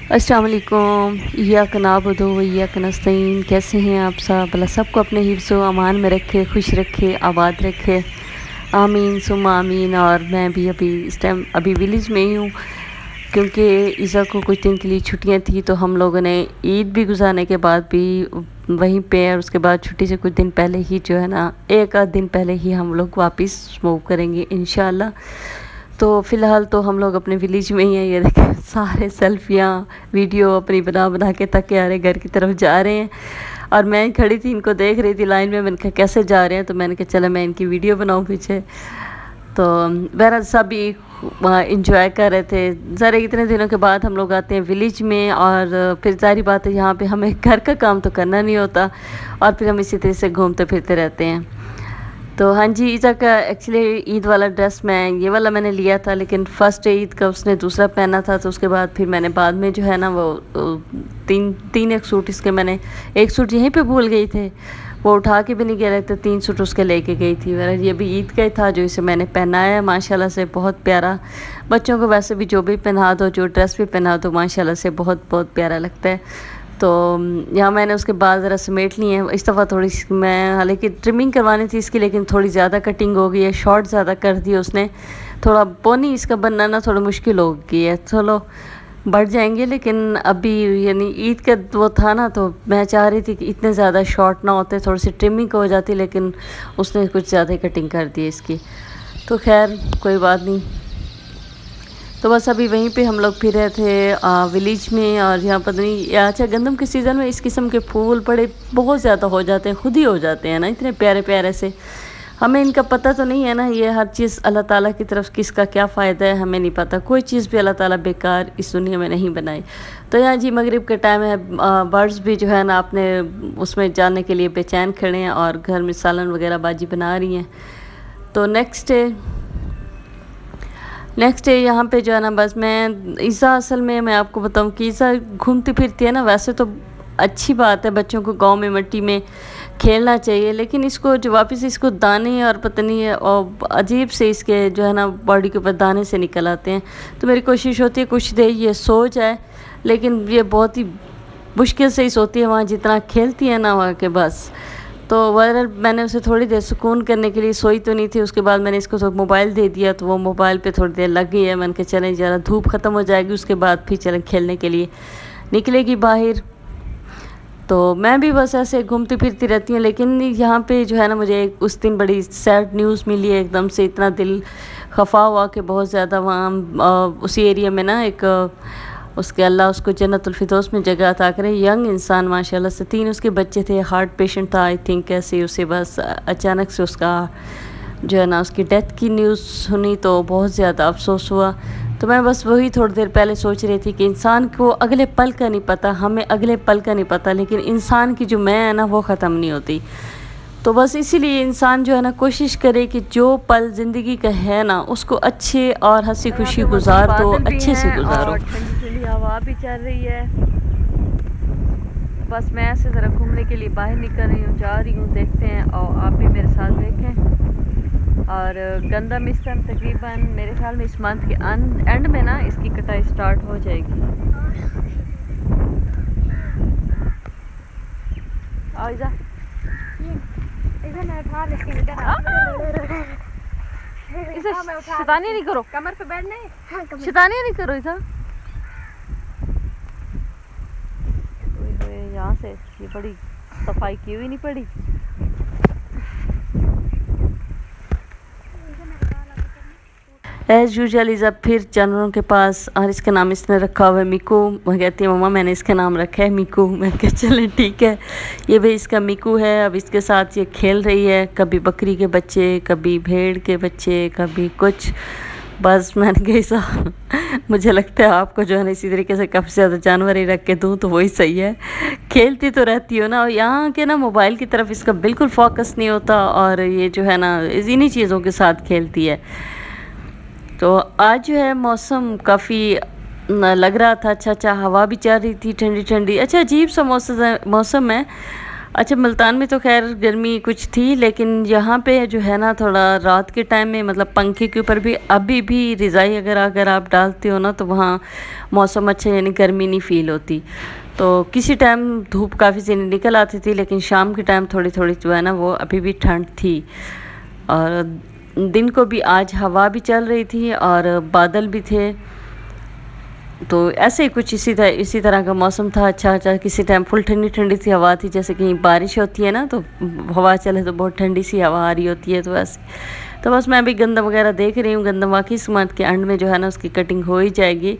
अस्सलाम वालेकुम, इय्याक नअबुदु व इय्याक नस्तईन। कैसे हैं आप सब? अल्लाह सबको अपने हिफ्ज़ व अमान में रखे, खुश रखे, आबाद रखे, आमीन सुम्मा आमीन। और मैं भी अभी इस टाइम विलेज में ही हूँ, क्योंकि ईज़ा को कुछ दिन के लिए छुट्टियाँ थी, तो हम लोगों ने ईद भी गुज़ारने के बाद भी वहीं पे, और उसके बाद छुट्टी से कुछ दिन पहले ही जो है ना, एक आध दिन पहले ही हम लोग वापस मूव करेंगे इंशाल्लाह। तो फ़िलहाल तो हम लोग अपने विलेज में ही हैं। ये देखें, सारे सेल्फियाँ वीडियो अपनी बना बना के थके आ रहे, घर की तरफ जा रहे हैं। और मैं खड़ी थी, इनको देख रही थी लाइन में। मैंने कहा कैसे जा रहे हैं, तो मैंने कहा चलो मैं इनकी वीडियो बनाऊं पीछे। तो बहरहाल सभी वहाँ इंजॉय कर रहे थे। ज़रा इतने दिनों के बाद हम लोग आते हैं विलेज में, और फिर जारी बात है यहाँ पे हमें घर का काम तो करना नहीं होता, और फिर हम इसी तरह से घूमते फिरते रहते हैं। तो हाँ जी, ईज़ा का एक्चुअली ईद वाला ड्रेस मैं ये वाला मैंने लिया था, लेकिन फ़र्स्ट ईद का उसने दूसरा पहना था। तो उसके बाद फिर मैंने बाद में जो है ना वो तीन एक सूट इसके, मैंने एक सूट यहीं पे भूल गई थे, वो उठा के भी नहीं गया, तो 3 सूट उसके लेके गई थी। मेरा ये भी ईद का ही था जो इसे मैंने पहनाया है, माशाल्लाह से बहुत प्यारा। बच्चों को वैसे भी जो भी पहना दो, जो ड्रेस भी पहना दो, माशाल्लाह से बहुत बहुत प्यारा लगता है। तो यहाँ मैंने उसके बाद ज़रा समेट लिए हैं। इस दफ़ा थोड़ी मैं, हालांकि ट्रिमिंग करवानी थी इसकी, लेकिन थोड़ी ज़्यादा कटिंग हो गई है, शॉर्ट ज़्यादा कर दी उसने। थोड़ा पोनी इसका बनना ना थोड़ा मुश्किल हो गई है। चलो बढ़ जाएंगे, लेकिन अभी यानी ईद का वो था ना, तो मैं चाह रही थी कि इतने ज़्यादा शॉर्ट ना होते, थोड़ी सी ट्रिमिंग हो जाती, लेकिन उसने कुछ ज़्यादा ही कटिंग कर दी इसकी। तो खैर कोई बात नहीं। तो बस अभी वहीं पे हम लोग फिर रहे थे विलेज में। और यहाँ पता नहीं, अच्छा गंदम के सीज़न में इस किस्म के फूल बड़े बहुत ज़्यादा हो जाते हैं, खुद ही हो जाते हैं ना, इतने प्यारे प्यारे से। हमें इनका पता तो नहीं है ना, ये हर चीज़ अल्लाह ताला की तरफ किसका क्या फ़ायदा है हमें नहीं पता। कोई चीज़ भी अल्लाह ताला बेकार इस दुनिया में नहीं बनाई। तो यहाँ जी मगरिब के टाइम है, बर्ड्स भी जो है ना अपने उसमें जाने के लिए बेचैन खड़े हैं, और घर में सालन वगैरह बाजी बना रही हैं। तो नेक्स्ट डे यहाँ पे जो है ना, बस मैं ईज़ा, असल में मैं आपको बताऊँ कि ईज़ा घूमती फिरती है ना, वैसे तो अच्छी बात है, बच्चों को गांव में मिट्टी में खेलना चाहिए, लेकिन इसको जो वापस इसको दाने और पता नहीं है, और अजीब से इसके जो है ना बॉडी के ऊपर दाने से निकल आते हैं। तो मेरी कोशिश होती है कुछ देर ये सो जाए, लेकिन ये बहुत ही मुश्किल से ही सोती है, वहाँ जितना खेलती है ना वहाँ के बस। तो बहरहाल मैंने उसे थोड़ी देर सुकून करने के लिए, सोई तो नहीं थी, उसके बाद मैंने इसको तो मोबाइल दे दिया, तो वो मोबाइल पे थोड़ी देर लग गई है। मैंने कहा चलें ज़रा धूप ख़त्म हो जाएगी, उसके बाद फिर चलें खेलने के लिए निकलेगी बाहर। तो मैं भी बस ऐसे घूमती फिरती रहती हूँ। लेकिन यहाँ पे जो है ना, मुझे उस दिन बड़ी सैड न्यूज़ मिली है, एकदम से इतना दिल खफा हुआ कि बहुत ज़्यादा। वहाँ उसी एरिया में ना एक उसके अल्लाह उसको जन्नतुल फिरदौस में जगह अता करे, यंग इंसान माशाल्लाह से, 3 उसके बच्चे थे, हार्ट पेशेंट था आई थिंक। ऐसे उसे बस अचानक से उसका जो है ना उसकी डेथ की न्यूज़ सुनी, तो बहुत ज़्यादा अफसोस हुआ। तो मैं बस वही थोड़ी देर पहले सोच रही थी कि इंसान को अगले पल का नहीं पता, हमें अगले पल का नहीं पता, लेकिन इंसान की जो मैं है ना वो ख़त्म नहीं होती। तो बस इसीलिए इंसान जो है ना कोशिश करे कि जो पल ज़िंदगी का है ना, उसको अच्छे और हंसी खुशी गुजार दो, अच्छे से गुजारो। ठंडी ठंडी हवा भी चल रही है। बस मैं ऐसे ज़रा घूमने के लिए बाहर निकल रही हूँ, जा रही हूँ, देखते हैं, और आप भी मेरे साथ देखें। और गंदम इस टाइम तकरीबन मेरे ख्याल में इस मंथ के एंड में ना इसकी कटाई स्टार्ट हो जाएगी। आओ जा, इसे शैतानी नहीं करो, कमर पे बैठने शैतानी नहीं करो इसे। यहाँ से ये बड़ी सफाई की हुई नहीं पड़ी। एज़ यूजुअल इज़ा फिर जानवरों के पास, और इसका नाम इसने रखा हुआ है मिकू। वो कहती है मम्मा मैंने इसका नाम रखा है मिकू। मैं कह चलें ठीक है, ये भी इसका मिकू है। अब इसके साथ ये खेल रही है, कभी बकरी के बच्चे, कभी भेड़ के बच्चे, कभी कुछ। बस मैंने कहा ऐसा मुझे लगता है आपको जो है ना इसी तरीके से काफ़ी ज़्यादा जानवर ही रख के दूँ तो वही सही है। खेलती तो रहती हो ना, और यहाँ के ना मोबाइल की तरफ इसका बिल्कुल फोकस नहीं होता, और ये जो है ना इन्हीं चीज़ों के साथ खेलती है। तो आज जो है मौसम काफ़ी लग रहा था अच्छा, हवा भी चल रही थी ठंडी ठंडी। अच्छा अजीब सा मौसम है। अच्छा, मुल्तान में तो ख़ैर गर्मी कुछ थी, लेकिन यहाँ पे जो है ना थोड़ा रात के टाइम में मतलब पंखे के ऊपर भी अभी भी रज़ाई अगर आप डालते हो ना तो वहाँ मौसम अच्छा, यानी गर्मी नहीं फ़ील होती। तो किसी टाइम धूप काफ़ी सी निकल आती थी, लेकिन शाम के टाइम थोड़ी-थोड़ी जो है ना वो अभी भी ठंड थी। और दिन को भी आज हवा भी चल रही थी और बादल भी थे। तो ऐसे ही कुछ इसी तरह का मौसम था। अच्छा किसी टाइम फुल ठंडी-ठंडी सी हवा थी, जैसे कहीं बारिश होती है ना तो हवा चले तो बहुत ठंडी सी हवा आ रही होती है, तो ऐसे। तो बस मैं अभी गंदम वगैरह देख रही हूँ। गंदम वाक़ई इस मंथ के एंड में जो है ना उसकी कटिंग हो ही जाएगी।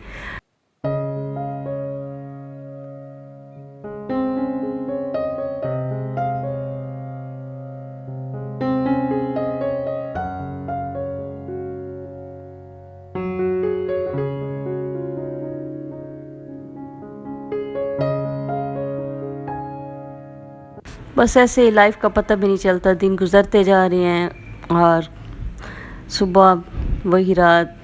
बस ऐसे ही लाइफ का पता भी नहीं चलता, दिन गुज़रते जा रहे हैं और सुबह वही रात,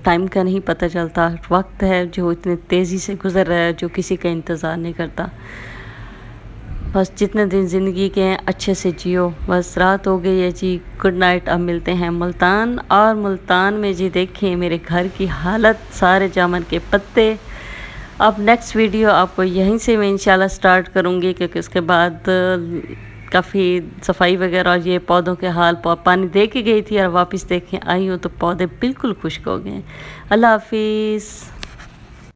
टाइम का नहीं पता चलता। वक्त है जो इतने तेज़ी से गुज़र रहा है, जो किसी का इंतज़ार नहीं करता। बस जितने दिन ज़िंदगी के हैं अच्छे से जियो। बस रात हो गई है जी, गुड नाइट। अब मिलते हैं मुल्तान, और मुल्तान में जी देखें मेरे घर की हालत, सारे जामुन के पत्ते। अब नेक्स्ट वीडियो आपको यहीं से मैं इंशाल्लाह स्टार्ट करूँगी, क्योंकि उसके बाद काफ़ी सफाई वगैरह और ये पौधों के हाल, पानी दे के गई थी और वापस देखें आई हूँ तो पौधे बिल्कुल खुश्क हो गए हैं। अल्लाह हाफिज़।